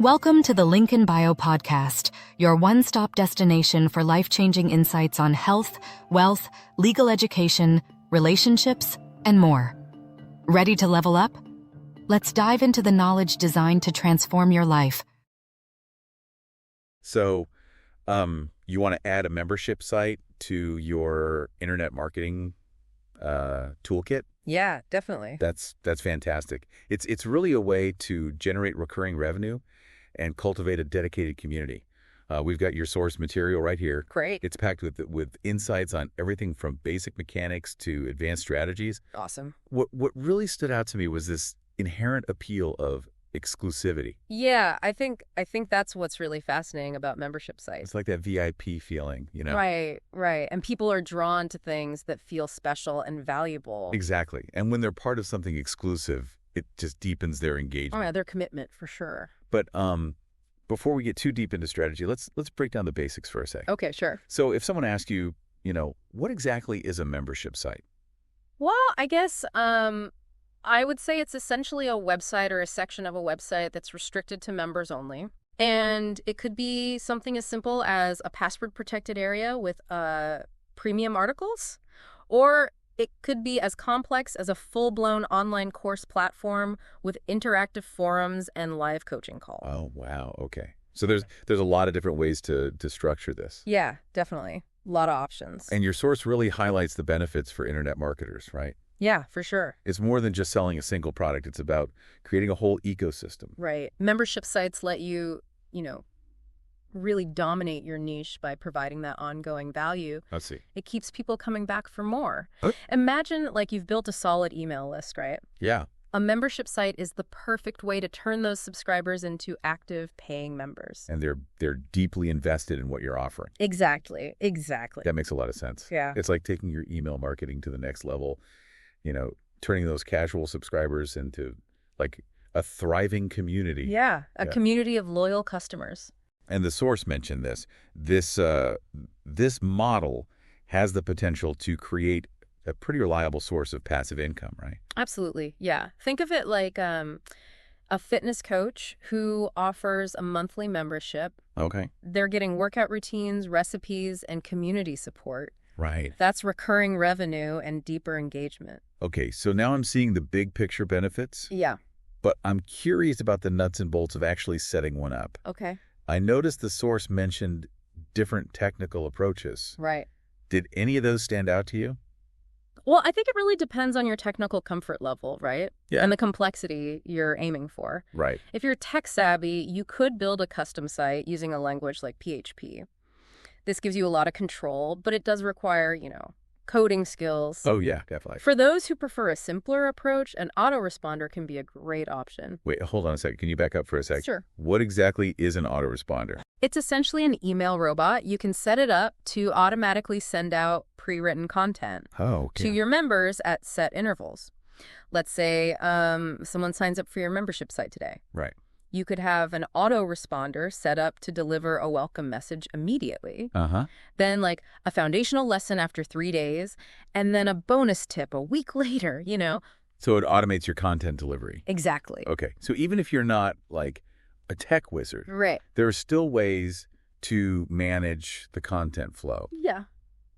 Welcome to the Lincoln Bio Podcast, your one-stop destination for life-changing insights on health, wealth, legal education, relationships, and more. Ready to level up? Let's dive into the knowledge designed to transform your life. So, you want to add a membership site to your internet marketing toolkit? Yeah, definitely. That's fantastic. It's really a way to generate recurring revenue and cultivate a dedicated community. We've got your source material right here. Great. It's packed with insights on everything from basic mechanics to advanced strategies. Awesome. What really stood out to me was this inherent appeal of exclusivity. Yeah, I think that's what's really fascinating about membership sites. It's like that VIP feeling, you know? Right. And people are drawn to things that feel special and valuable. Exactly. And when they're part of something exclusive, it just deepens their Oh, engagement. yeah, their commitment for sure. But before we get too deep into strategy, let's break down the basics for a sec. Okay, sure. So if someone asks you, what exactly is a membership site? Well, I guess I would say it's essentially a website or a section of a website that's restricted to members only. And it could be something as simple as a password-protected area with premium articles, or it could be as complex as a full-blown online course platform with interactive forums and live coaching calls. Oh, wow. Okay. So there's a lot of different ways to structure this. Yeah, definitely. A lot of options. And your source really highlights the benefits for internet marketers, right? Yeah, for sure. It's more than just selling a single product. It's about creating a whole ecosystem. Right. Membership sites let you, really dominate your niche by providing that ongoing value. I see. It keeps people coming back for more. Okay. Imagine you've built a solid email list, right? Yeah. A membership site is the perfect way to turn those subscribers into active paying members. And they're deeply invested in what you're offering. Exactly. That makes a lot of sense. Yeah. It's like taking your email marketing to the next level, turning those casual subscribers into like a thriving community. Yeah, a community of loyal customers. And the source mentioned this. This model has the potential to create a pretty reliable source of passive income, right? Absolutely. Yeah. Think of it like a fitness coach who offers a monthly membership. Okay. They're getting workout routines, recipes, and community support. Right. That's recurring revenue and deeper engagement. Okay, so now I'm seeing the big picture benefits, Yeah. but I'm curious about the nuts and bolts of actually setting one up. Okay. I noticed the source mentioned different technical approaches. Right. Did any of those stand out to you? Well, I think it really depends on your technical comfort level, right? Yeah. And the complexity you're aiming for. Right. If you're tech savvy, you could build a custom site using a language like PHP. This gives you a lot of control, but it does require, coding skills. Oh, yeah, definitely. For those who prefer a simpler approach, an autoresponder can be a great option. Wait, hold on a second. Can you back up for a sec? Sure. What exactly is an autoresponder? It's essentially an email robot. You can set it up to automatically send out pre-written content Oh, okay. to your members at set intervals. Let's say someone signs up for your membership site today. Right. You could have an autoresponder set up to deliver a welcome message immediately. Uh-huh. Then a foundational lesson after 3 days, and then a bonus tip a week later, So it automates your content delivery. Exactly. Okay. So even if you're not like a tech wizard, Right. there are still ways to manage the content flow. Yeah.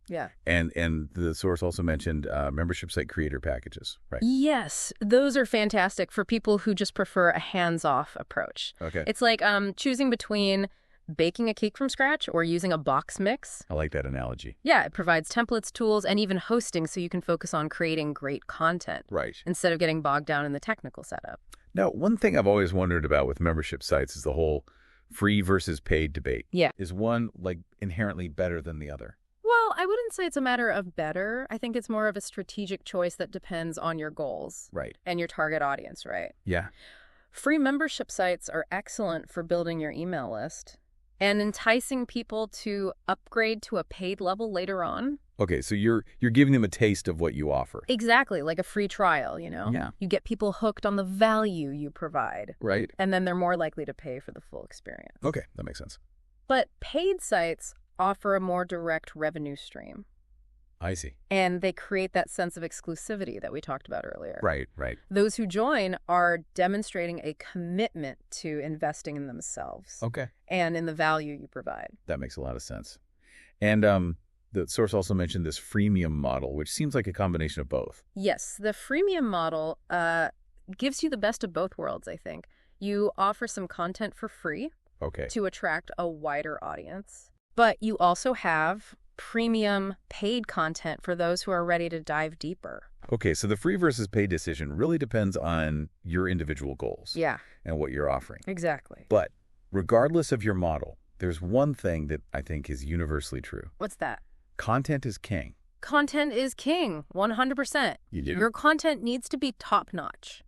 Yeah. And the source also mentioned membership site creator packages, right? Yes, those are fantastic for people who just prefer a hands-off approach. Okay. It's like choosing between baking a cake from scratch or using a box mix. I like that analogy. Yeah, it provides templates, tools, and even hosting so you can focus on creating great content Right. instead of getting bogged down in the technical setup. Now, one thing I've always wondered about with membership sites is the whole free versus paid debate. Yeah. Is one inherently better than the other? Well, I wouldn't say it's a matter of better. I think it's more of a strategic choice that depends on your goals Right. and your target audience, right? Yeah. Free membership sites are excellent for building your email list and enticing people to upgrade to a paid level later on. Okay, so you're giving them a taste of what you offer. Exactly, like a free trial, Yeah. You get people hooked on the value you provide, Right. and then they're more likely to pay for the full experience. Okay, that makes sense. But paid sites offer a more direct revenue stream. I see. And they create that sense of exclusivity that we talked about earlier. Right, right. Those who join are demonstrating a commitment to investing in themselves Okay. and in the value you provide. That makes a lot of sense. And the source also mentioned this freemium model, which seems like a combination of both. Yes, the freemium model gives you the best of both worlds, I think. You offer some content for free Okay. to attract a wider audience, but you also have premium paid content for those who are ready to dive deeper. Okay, so the free versus paid decision really depends on your individual goals Yeah, and what you're offering. exactly. But regardless of your model, there's one thing that I think is universally true. What's that? Content is king. Content is king, 100%. You do? Your content needs to be top-notch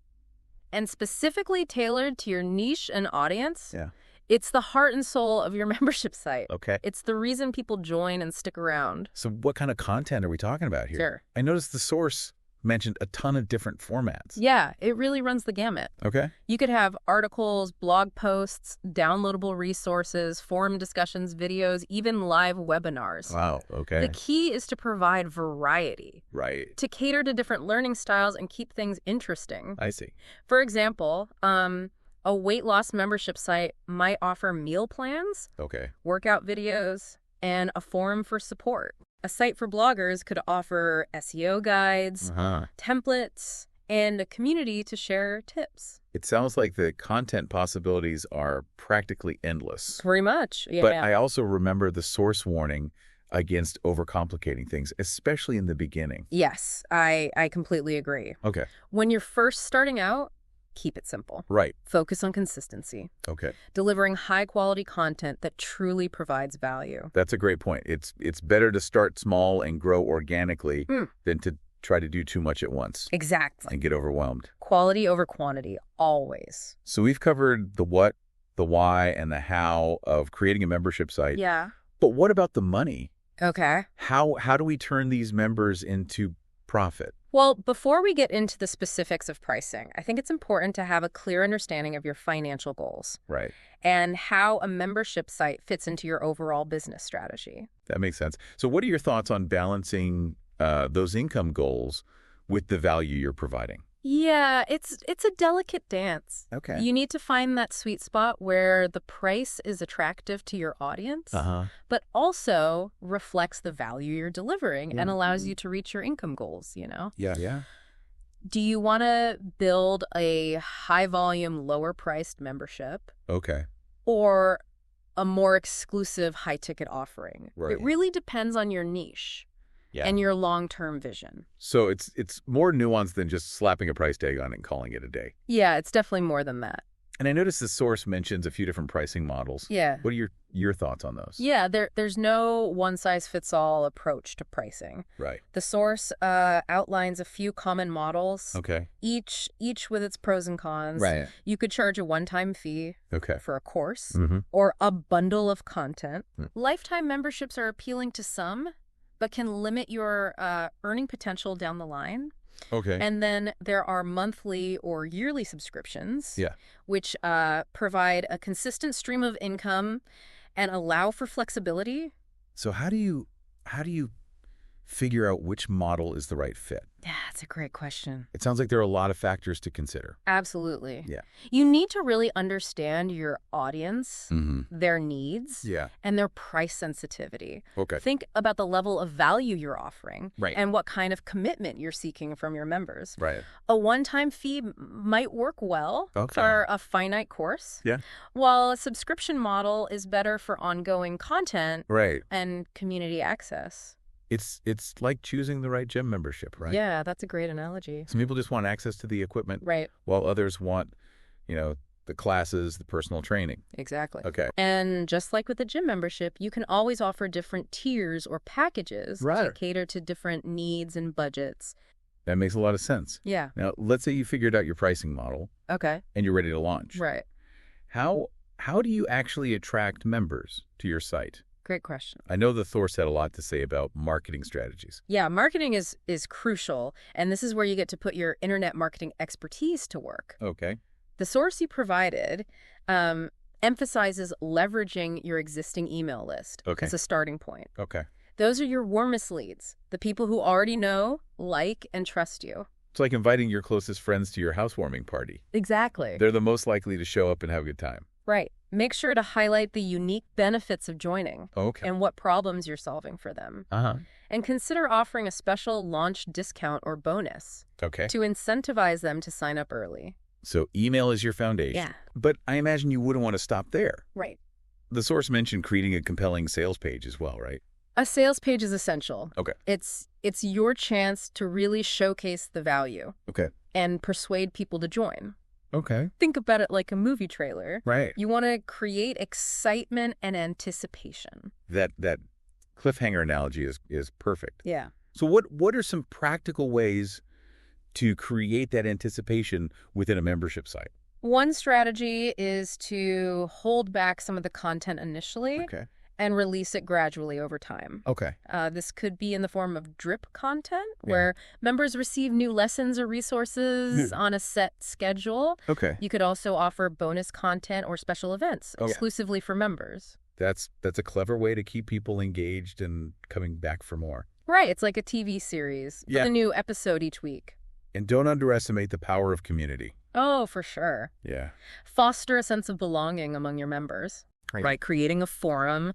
and specifically tailored to your niche and audience. Yeah. It's the heart and soul of your membership site. Okay. It's the reason people join and stick around. So what kind of content are we talking about here? Sure. I noticed the source mentioned a ton of different formats. Yeah, it really runs the gamut. Okay. You could have articles, blog posts, downloadable resources, forum discussions, videos, even live webinars. Wow. Okay. The key is to provide variety, Right. to cater to different learning styles and keep things interesting. I see. For example, a weight loss membership site might offer meal plans, Okay. workout videos, and a forum for support. A site for bloggers could offer SEO guides, templates, and a community to share tips. It sounds like the content possibilities are practically endless. Pretty much, yeah. But I also remember the source warning against overcomplicating things, especially in the beginning. Yes, I completely agree. Okay. When you're first starting out, keep it simple. Right. Focus on consistency, Okay. delivering high-quality content that truly provides value. That's a great point. It's better to start small and grow organically than to try to do too much at once Exactly. and get overwhelmed. Quality over quantity, always. So we've covered the what, the why, and the how of creating a membership site. Yeah. But what about the money? Okay. How do we turn these members into profit? Well, before we get into the specifics of pricing, I think it's important to have a clear understanding of your financial goals Right. and how a membership site fits into your overall business strategy. That makes sense. So what are your thoughts on balancing those income goals with the value you're providing? Yeah, it's a delicate dance. Okay. You need to find that sweet spot where the price is attractive to your audience, but also reflects the value you're delivering and allows you to reach your income goals, you know? Yeah. Do you want to build a high-volume, lower-priced membership Okay. or a more exclusive high-ticket offering? Right. It really depends on your niche and your long-term vision. So it's more nuanced than just slapping a price tag on it and calling it a day. Yeah, it's definitely more than that. And I noticed the source mentions a few different pricing models. Yeah. What are your thoughts on those? Yeah, there's no one-size-fits-all approach to pricing. Right. The source outlines a few common models, Okay. each with its pros and cons. Right. You could charge a one-time fee Okay. for a course Mm-hmm. or a bundle of content. Mm. Lifetime memberships are appealing to some, but can limit your earning potential down the line. Okay. And then there are monthly or yearly subscriptions, Yeah. which provide a consistent stream of income and allow for flexibility. So how do you figure out which model is the right fit? Yeah, that's a great question. It sounds like there are a lot of factors to consider. Absolutely. Yeah. You need to really understand your audience, Mm-hmm. their needs, Yeah. and their price sensitivity. Okay. Think about the level of value you're offering Right. and what kind of commitment you're seeking from your members. Right. A one-time fee might work well Okay. for a finite course, Yeah. while a subscription model is better for ongoing content Right. and community access. It's like choosing the right gym membership, right? Yeah, that's a great analogy. Some people just want access to the equipment, Right, while others want, the classes, the personal training. exactly. Okay. And just like with a gym membership, you can always offer different tiers or packages to Right. cater to different needs and budgets. That makes a lot of sense. Yeah, Now, let's say you figured out your pricing model okay, and you're ready to launch. right. How do you actually attract members to your site? Great question. I know the Thor had a lot to say about marketing strategies. Yeah, marketing is crucial, and this is where you get to put your internet marketing expertise to work. Okay. The source you provided emphasizes leveraging your existing email list Okay. as a starting point. Okay. Those are your warmest leads, the people who already know, like, and trust you. It's like inviting your closest friends to your housewarming party. Exactly. They're the most likely to show up and have a good time. Right. Make sure to highlight the unique benefits of joining Okay. and what problems you're solving for them. Uh-huh. And consider offering a special launch discount or bonus Okay. to incentivize them to sign up early. So email is your foundation. Yeah. But I imagine you wouldn't want to stop there. Right. The source mentioned creating a compelling sales page as well, right? A sales page is essential. Okay. It's your chance to really showcase the value Okay. and persuade people to join. Okay. Think about it like a movie trailer. Right. You want to create excitement and anticipation. That cliffhanger analogy is perfect. Yeah. So what are some practical ways to create that anticipation within a membership site? One strategy is to hold back some of the content initially Okay. and release it gradually over time. Okay. This could be in the form of drip content, Yeah. where members receive new lessons or resources on a set schedule. Okay. You could also offer bonus content or special events Okay. exclusively for members. That's a clever way to keep people engaged and coming back for more. Right, it's like a TV series Yeah. with a new episode each week. And don't underestimate the power of community. Oh, for sure. Yeah. Foster a sense of belonging among your members. Right, creating a forum,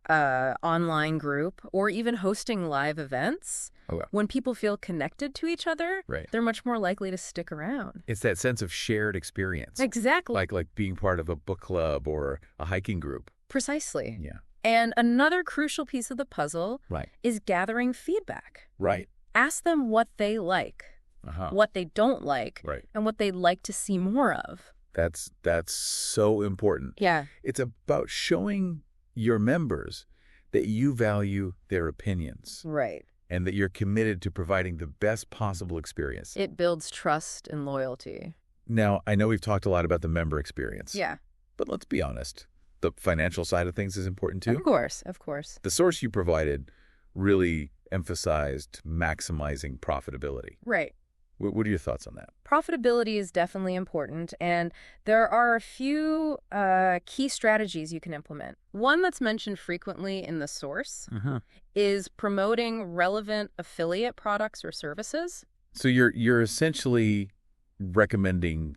online group, or even hosting live events. Oh, yeah. When people feel connected to each other, Right. they're much more likely to stick around. It's that sense of shared experience. Exactly. Like being part of a book club or a hiking group. Precisely. Yeah. And another crucial piece of the puzzle Right. is gathering feedback. Right. Ask them what they like, Uh-huh. what they don't like, Right. and what they'd like to see more of. That's so important. Yeah. It's about showing your members that you value their opinions Right. and that you're committed to providing the best possible experience. It builds trust and loyalty. Now, I know we've talked a lot about the member experience. Yeah. But let's be honest. The financial side of things is important too. Of course. Of course. The source you provided really emphasized maximizing profitability. Right. What are your thoughts on that? Profitability is definitely important, and there are a few key strategies you can implement. One that's mentioned frequently in the source is promoting relevant affiliate products or services. So you're essentially recommending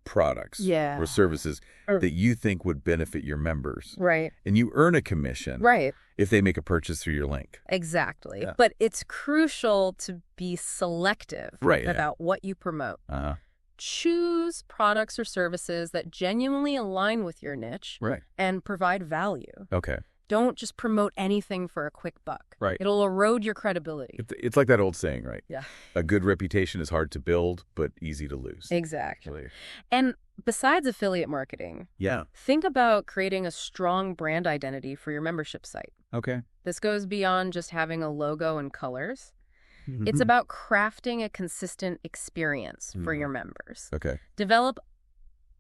products Yeah. or services that you think would benefit your members. Right. And you earn a commission Right. if they make a purchase through your link. Exactly. Yeah. But it's crucial to be selective Right, yeah. about what you promote. Uh-huh. Choose products or services that genuinely align with your niche Right. and provide value. Okay. Don't just promote anything for a quick buck. Right. It'll erode your credibility. It's like that old saying, right? Yeah. A good reputation is hard to build, but easy to lose. Exactly. And besides affiliate marketing, Yeah. think about creating a strong brand identity for your membership site. Okay. This goes beyond just having a logo and colors. Mm-hmm. It's about crafting a consistent experience for your members. Okay. Develop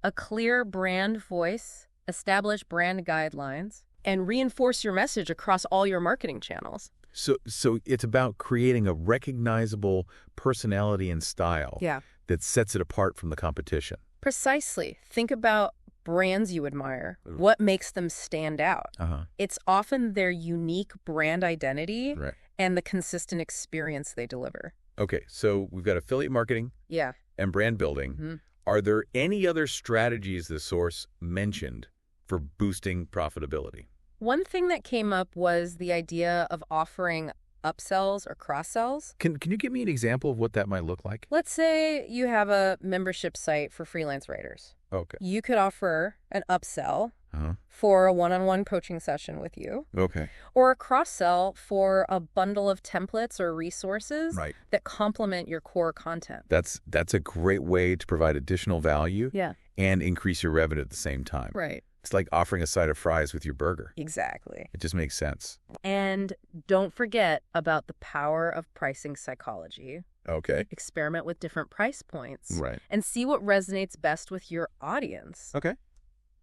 a clear brand voice, establish brand guidelines, and reinforce your message across all your marketing channels. So it's about creating a recognizable personality and style that sets it apart from the competition. Precisely. Think about brands you admire. What makes them stand out? Uh-huh. It's often their unique brand identity Right. and the consistent experience they deliver. Okay, so we've got affiliate marketing Yeah. and brand building. Mhm. Are there any other strategies the source mentioned for boosting profitability? One thing that came up was the idea of offering upsells or cross-sells. Can you give me an example of what that might look like? Let's say you have a membership site for freelance writers. Okay. You could offer an upsell Uh-huh. for a one-on-one coaching session with you, Okay. or a cross-sell for a bundle of templates or resources Right. that complement your core content. That's a great way to provide additional value Yeah. and increase your revenue at the same time. Right. It's like offering a side of fries with your burger. Exactly. It just makes sense. And don't forget about the power of pricing psychology. Okay. Experiment with different price points. Right. And see what resonates best with your audience. Okay.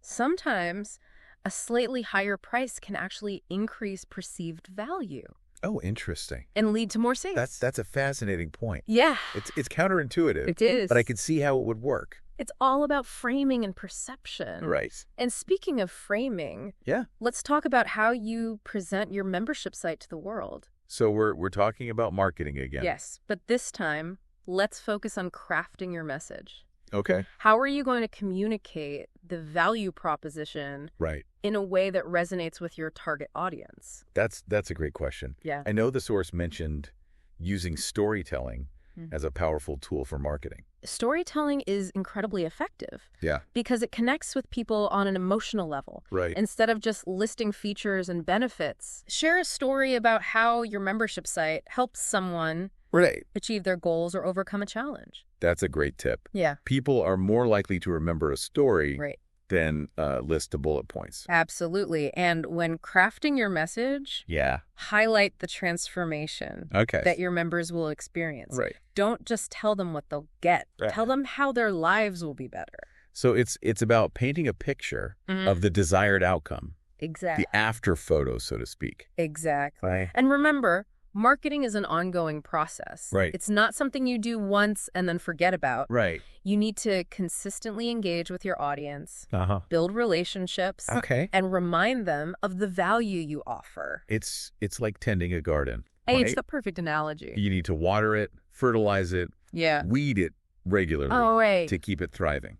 Sometimes a slightly higher price can actually increase perceived value Oh, interesting. and lead to more sales. That's a fascinating point. Yeah. It's counterintuitive. It is. But I could see how it would work. It's all about framing and perception. Right. And speaking of framing, Yeah. let's talk about how you present your membership site to the world. So we're talking about marketing again. Yes, but this time, let's focus on crafting your message. Okay. How are you going to communicate the value proposition Right. in a way that resonates with your target audience? That's a great question. Yeah. I know the source mentioned using storytelling as a powerful tool for marketing. Storytelling is incredibly effective Yeah. because it connects with people on an emotional level. Right. Instead of just listing features and benefits, share a story about how your membership site helps someone Right. achieve their goals or overcome a challenge. That's a great tip. Yeah. People are more likely to remember a story Right. than list of bullet points. Absolutely. And when crafting your message, Yeah. highlight the transformation Okay. that your members will experience. Right. Don't just tell them what they'll get. Right. Tell them how their lives will be better. So it's about painting a picture of the desired outcome, Exactly. the after photo, so to speak. Exactly. Right. And remember, marketing is an ongoing process. Right. It's not something you do once and then forget about. Right. You need to consistently engage with your audience, Uh-huh. build relationships, Okay. and remind them of the value you offer. It's like tending a garden. Hey, it's right? the perfect analogy. You need to water it, fertilize it, Yeah. weed it regularly Oh, right. to keep it thriving.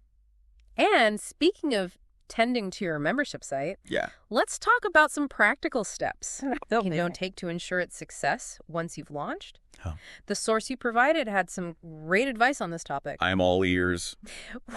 And speaking of tending to your membership site, Yeah. let's talk about some practical steps Don't you they? don't take to ensure its success once you've launched. Oh. The source you provided had some great advice on this topic. I'm all ears.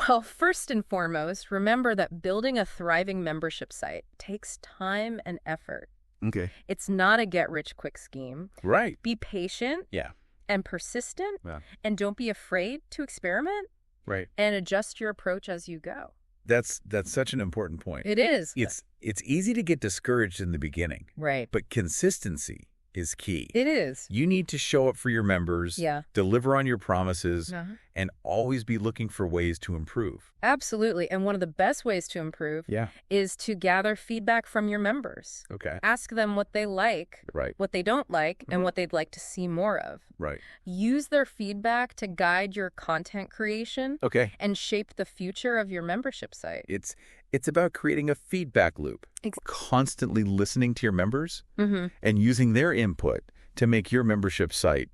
Well, first and foremost, remember that building a thriving membership site takes time and effort. Okay. It's not a get-rich-quick scheme. Right. Be patient Yeah. and persistent, Yeah. and don't be afraid to experiment Right. and adjust your approach as you go. That's such an important point. It is. It's easy to get discouraged in the beginning, Right. but consistency is key. It is. You need to show up for your members, Yeah. deliver on your promises, Uh-huh. and always be looking for ways to improve. Absolutely. And one of the best ways to improve Yeah. is to gather feedback from your members. Okay. Ask them what they like, Right. what they don't like, and what they'd like to see more of. Right. Use their feedback to guide your content creation Okay. and shape the future of your membership site. It's about creating a feedback loop, Ex- constantly listening to your members Mm-hmm. and using their input to make your membership site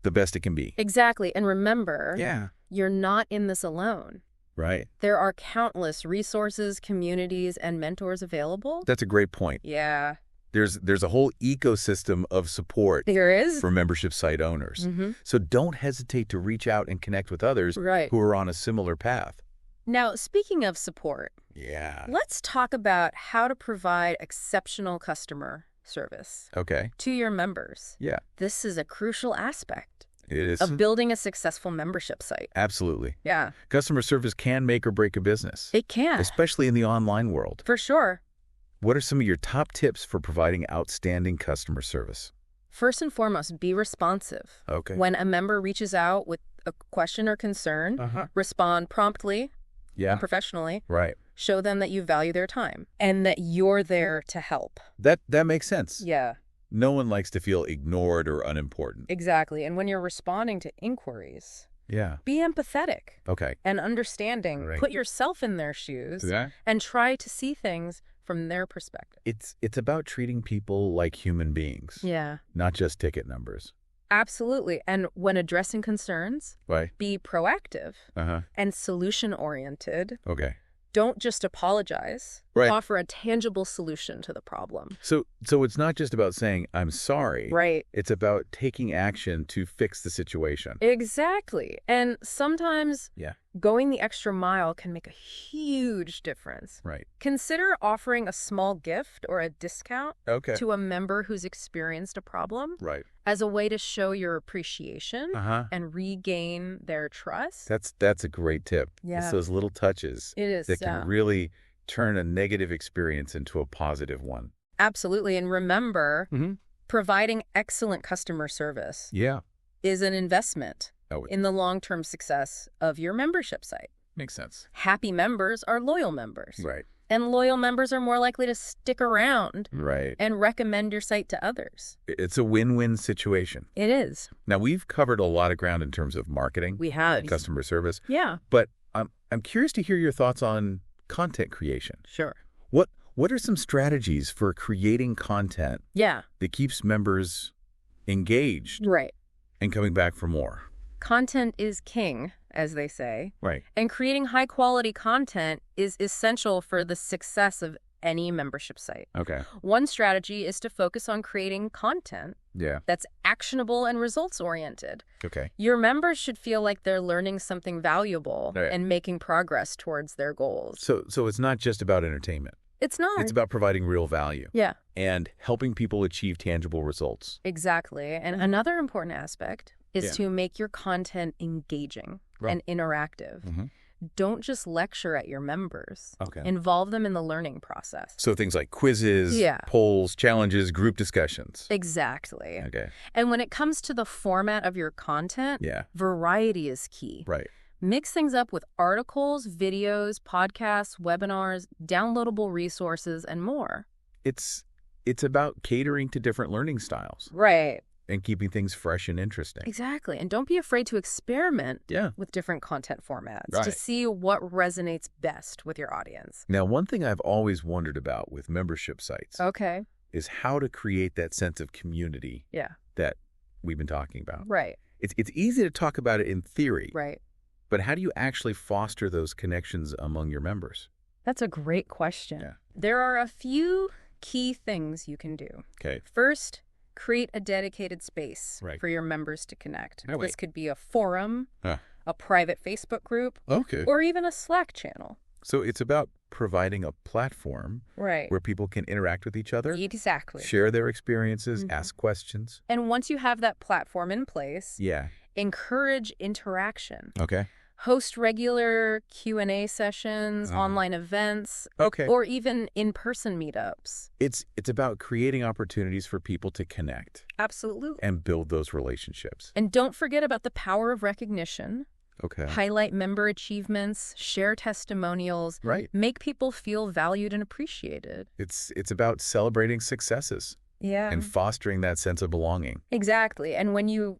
the best it can be. Exactly. And remember, Yeah. you're not in this alone. Right. There are countless resources, communities, and mentors available. That's a great point. Yeah, There's a whole ecosystem of support there is. for membership site owners. Mm-hmm. So don't hesitate to reach out and connect with others Right. who are on a similar path. Now, speaking of support, Yeah. let's talk about how to provide exceptional customer service Okay. to your members. Yeah. This is a crucial aspect It is. of building a successful membership site. Absolutely. Yeah, Customer service can make or break a business, it can, especially in the online world. for sure. What are some of your top tips for providing outstanding customer service? First and foremost, be responsive. Okay. When a member reaches out with a question or concern, Uh-huh. respond promptly, Yeah. professionally. Right. Show them that you value their time and that you're there to help. That makes sense. Yeah, No one likes to feel ignored or unimportant. exactly. And when you're responding to inquiries, Yeah. be empathetic Okay. and understanding. Right. Put yourself in their shoes Yeah. and try to see things from their perspective. It's about treating people like human beings, Yeah, not just ticket numbers. absolutely. And when addressing concerns, Right. be proactive Uh-huh. and solution-oriented. Okay. Don't just apologize. Right. Offer a tangible solution to the problem. So it's not just about saying I'm sorry. Right. It's about taking action to fix the situation. Exactly. And sometimes Yeah. going the extra mile can make a huge difference. Right. Consider offering a small gift or a discount Okay. to a member who's experienced a problem Right. as a way to show your appreciation Uh-huh. and regain their trust. That's a great tip. Yeah. It's those little touches It is. that can really turn a negative experience into a positive one. Absolutely. And remember, Mm-hmm. providing excellent customer service Yeah. is an investment Oh, it in the long-term success of your membership site. makes sense. Happy members are loyal members. Right. And loyal members are more likely to stick around Right. and recommend your site to others. It's a win-win situation. It is. Now, we've covered a lot of ground in terms of marketing, We have. customer service, Yeah. but I'm curious to hear your thoughts on content creation. Sure. What are some strategies for creating content Yeah. that keeps members engaged Right. and coming back for more? Content is king, as they say. Right. And creating high-quality content is essential for the success of any membership site. Okay. One strategy is to focus on creating content Yeah. that's actionable and results-oriented. Okay. Your members should feel like they're learning something valuable Right. and making progress towards their goals. So it's not just about entertainment. It's not. It's about providing real value Yeah, and helping people achieve tangible results. exactly. And another important aspect is Yeah. to make your content engaging Right. and interactive. Mhm. Don't just lecture at your members. Okay. Involve them in the learning process. So things like quizzes, Yeah. polls, challenges, group discussions. Exactly. Okay. And when it comes to the format of your content, Yeah. variety is key. Right. Mix things up with articles, videos, podcasts, webinars, downloadable resources, and more. It's about catering to different learning styles Right. and keeping things fresh and interesting. Exactly. And don't be afraid to experiment Yeah. with different content formats to Right. see what resonates best with your audience. Now, one thing I've always wondered about with membership sites Okay. is how to create that sense of community Yeah. that we've been talking about. Right. It's easy to talk about it in theory, Right. but how do you actually foster those connections among your members? That's a great question. Yeah. There are a few key things you can do. Okay. First, create a dedicated space Right. for your members to connect. Oh, wait. This could be a forum, Huh. a private Facebook group, Okay. or even a Slack channel. So it's about providing a platform Right. where people can interact with each other, Exactly. share their experiences, Mhm. ask questions. And once you have that platform in place, Yeah. encourage interaction. Okay. Host regular Q&A sessions, Uh-huh. online events, Okay. or even in-person meetups. It's about creating opportunities for people to connect Absolutely. and build those relationships. And don't forget about the power of recognition. Okay. Highlight member achievements, share testimonials, Right. make people feel valued and appreciated. It's about celebrating successes Yeah. and fostering that sense of belonging. Exactly. And when you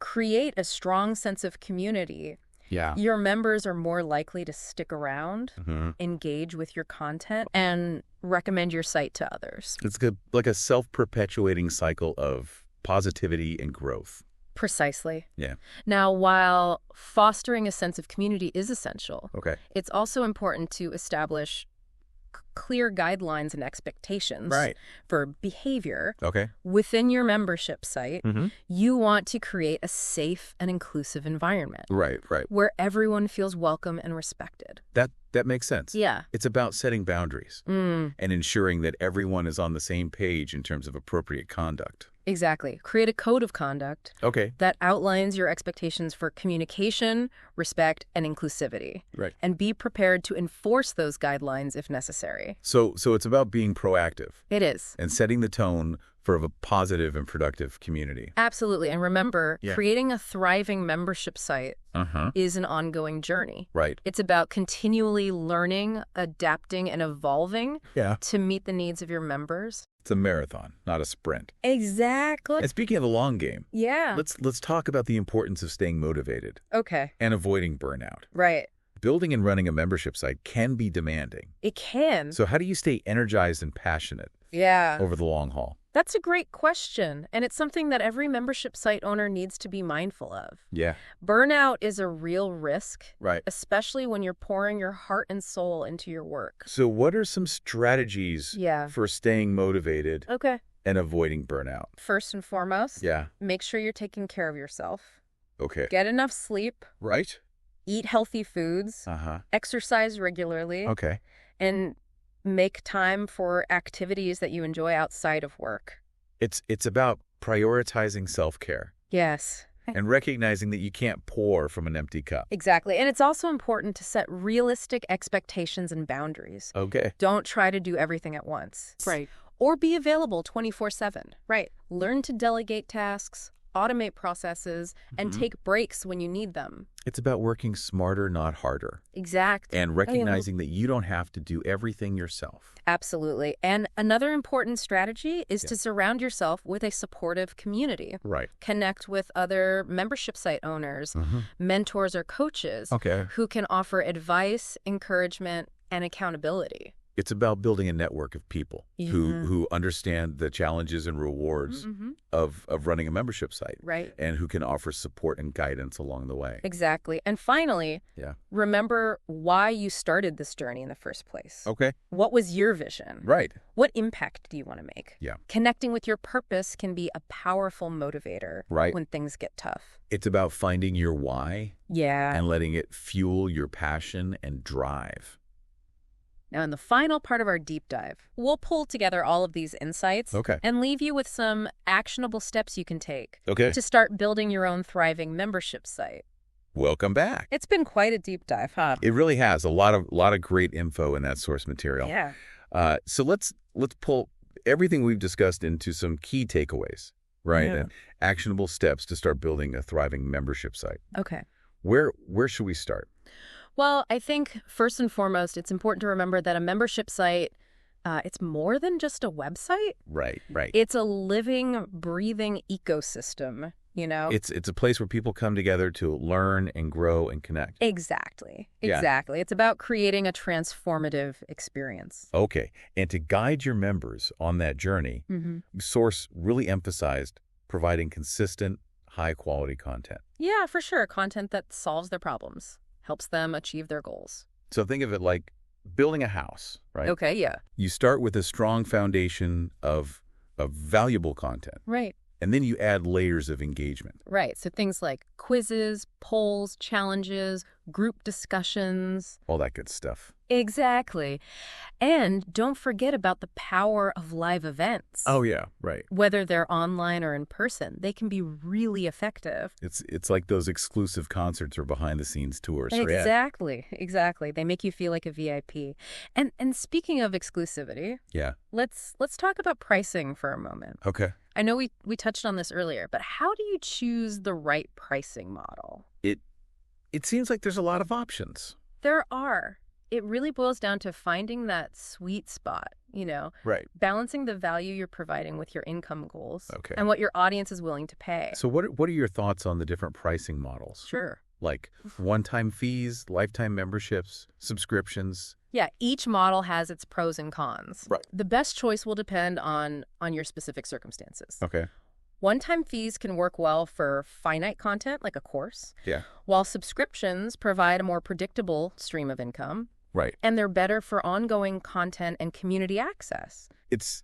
create a strong sense of community, Yeah. your members are more likely to stick around, Mm-hmm. engage with your content, and recommend your site to others. It's good, like a self-perpetuating cycle of positivity and growth. Precisely. Yeah. Now, while fostering a sense of community is essential, Okay. it's also important to establish clear guidelines and expectations Right. for behavior Okay. within your membership site. Mm-hmm. You want to create a safe and inclusive environment Right. Right. where everyone feels welcome and respected. That makes sense. Yeah. It's about setting boundaries Mm, and ensuring that everyone is on the same page in terms of appropriate conduct. exactly. Create a code of conduct Okay. that outlines your expectations for communication, respect, and inclusivity. Right. And be prepared to enforce those guidelines if necessary. So it's about being proactive It is. and setting the tone for a positive and productive community. Absolutely. And remember, Yeah. creating a thriving membership site Uh-huh. is an ongoing journey. Right. It's about continually learning, adapting, and evolving Yeah. to meet the needs of your members. It's a marathon, not a sprint. Exactly. And speaking of the long game, Yeah. let's talk about the importance of staying motivated Okay. and avoiding burnout. Right. Building and running a membership site can be demanding. It can. So how do you stay energized and passionate Yeah. over the long haul? That's a great question. And it's something that every membership site owner needs to be mindful of. Yeah. Burnout is a real risk, Right. especially when you're pouring your heart and soul into your work. So what are some strategies Yeah. for staying motivated Okay. and avoiding burnout? First and foremost, Yeah. make sure you're taking care of yourself. Okay. Get enough sleep, Right? eat healthy foods, Uh-huh. exercise regularly, Okay. and make time for activities that you enjoy outside of work. It's about prioritizing self-care Yes. and recognizing that you can't pour from an empty cup. Exactly. And it's also important to set realistic expectations and boundaries. Okay. Don't try to do everything at once. Right. Or be available 24/7. Right. Learn to delegate tasks, automate processes, and take breaks when you need them. It's about working smarter, not harder, Exactly. and recognizing that you don't have to do everything yourself. Absolutely. And another important strategy is to surround yourself with a supportive community. Right. Connect with other membership site owners, mentors, or coaches Okay. who can offer advice, encouragement, and accountability. It's about building a network of people who understand the challenges and rewards of running a membership site. Right. And who can offer support and guidance along the way. Exactly. And finally, remember why you started this journey in the first place. Okay. What was your vision? Right. What impact do you want to make? Yeah. Connecting with your purpose can be a powerful motivator when things get tough. It's about finding your why and letting it fuel your passion and drive. Now, in the final part of our deep dive, we'll pull together all of these insights and leave you with some actionable steps you can take to start building your own thriving membership site. Welcome back. It's been quite a deep dive, huh? It really has a lot of great info in that source material. Yeah. So let's pull everything we've discussed into some key takeaways, right? And actionable steps to start building a thriving membership site. Okay. Where should we start? Well, I think first and foremost, it's important to remember that a membership site, it's more than just a website. Right. It's a living, breathing ecosystem, you know? It's a place where people come together to learn and grow and connect. Exactly. Yeah. It's about creating a transformative experience. Okay. And to guide your members on that journey, Source really emphasized providing consistent, high-quality content. Yeah, for sure. Content that solves their problems, helps them achieve their goals. So think of it like building a house, right? Okay, yeah. You start with a strong foundation of valuable content. Right. And then you add layers of engagement. Right. So things like quizzes, polls, challenges, group discussions. All that good stuff. Exactly. And don't forget about the power of live events. Oh, yeah. Right. Whether they're online or in person, they can be really effective. It's like those exclusive concerts or behind-the-scenes tours. Exactly. They make you feel like a VIP. And speaking of exclusivity, let's talk about pricing for a moment. Okay. I know we touched on this earlier, but how do you choose the right pricing model? It seems like there's a lot of options. There are. It really boils down to finding that sweet spot, Right. Balancing the value you're providing with your income goals Okay. and what your audience is willing to pay. So what are your thoughts on the different pricing models? Sure. Like one-time fees, lifetime memberships, subscriptions? Yeah, each model has its pros and cons. Right. The best choice will depend on your specific circumstances. Okay. One-time fees can work well for finite content, like a course, Yeah. while subscriptions provide a more predictable stream of income. Right. And they're better for ongoing content and community access. It's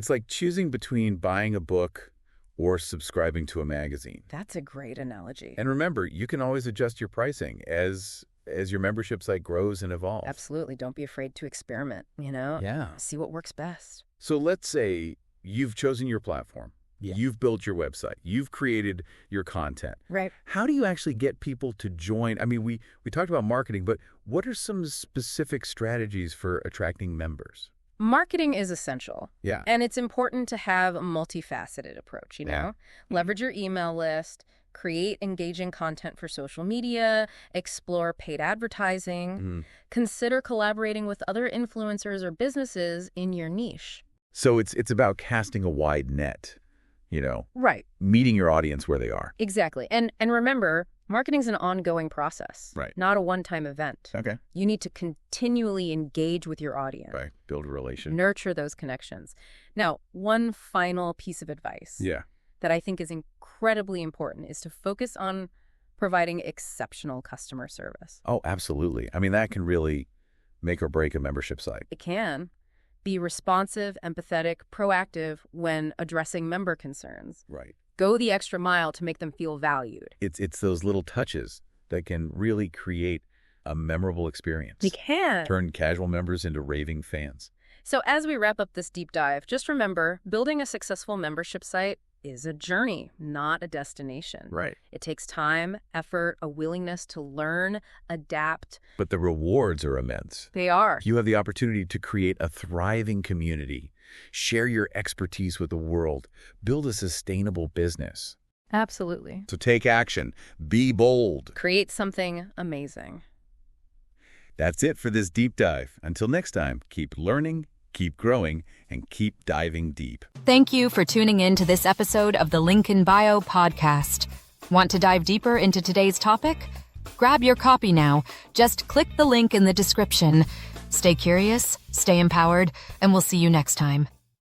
like choosing between buying a book or subscribing to a magazine. That's a great analogy. And remember, you can always adjust your pricing as your membership site grows and evolves. Absolutely. Don't be afraid to experiment, Yeah. See what works best. So let's say you've chosen your platform. Yeah. You've built your website. You've created your content. Right. How do you actually get people to join? I mean, we talked about marketing, but what are some specific strategies for attracting members? Marketing is essential. Yeah. And it's important to have a multifaceted approach, Yeah. Leverage your email list, create engaging content for social media, explore paid advertising, consider collaborating with other influencers or businesses in your niche. So it's about casting a wide net, Right. meeting your audience where they are. Exactly. And remember, marketing's an ongoing process, Right. not a one-time event. Okay. You need to continually engage with your audience. Right. Build a relation. Nurture those connections. Now, one final piece of advice that I think is incredibly important is to focus on providing exceptional customer service. Oh, absolutely. I mean, that can really make or break a membership site. It can be responsive, empathetic, proactive when addressing member concerns. Right. Go the extra mile to make them feel valued. It's those little touches that can really create a memorable experience. They can. Turn casual members into raving fans. So as we wrap up this deep dive, just remember, building a successful membership site is a journey, not a destination. Right. It takes time, effort, a willingness to learn, adapt. But the rewards are immense. They are. You have the opportunity to create a thriving community, share your expertise with the world, build a sustainable business. Absolutely. So take action. Be bold. Create something amazing. That's it for this deep dive. Until next time, keep learning, keep growing, and keep diving deep. Thank you for tuning in to this episode of the Lincoln Bio podcast. Want to dive deeper into today's topic? Grab your copy now. Just click the link in the description. Stay curious, stay empowered, and we'll see you next time.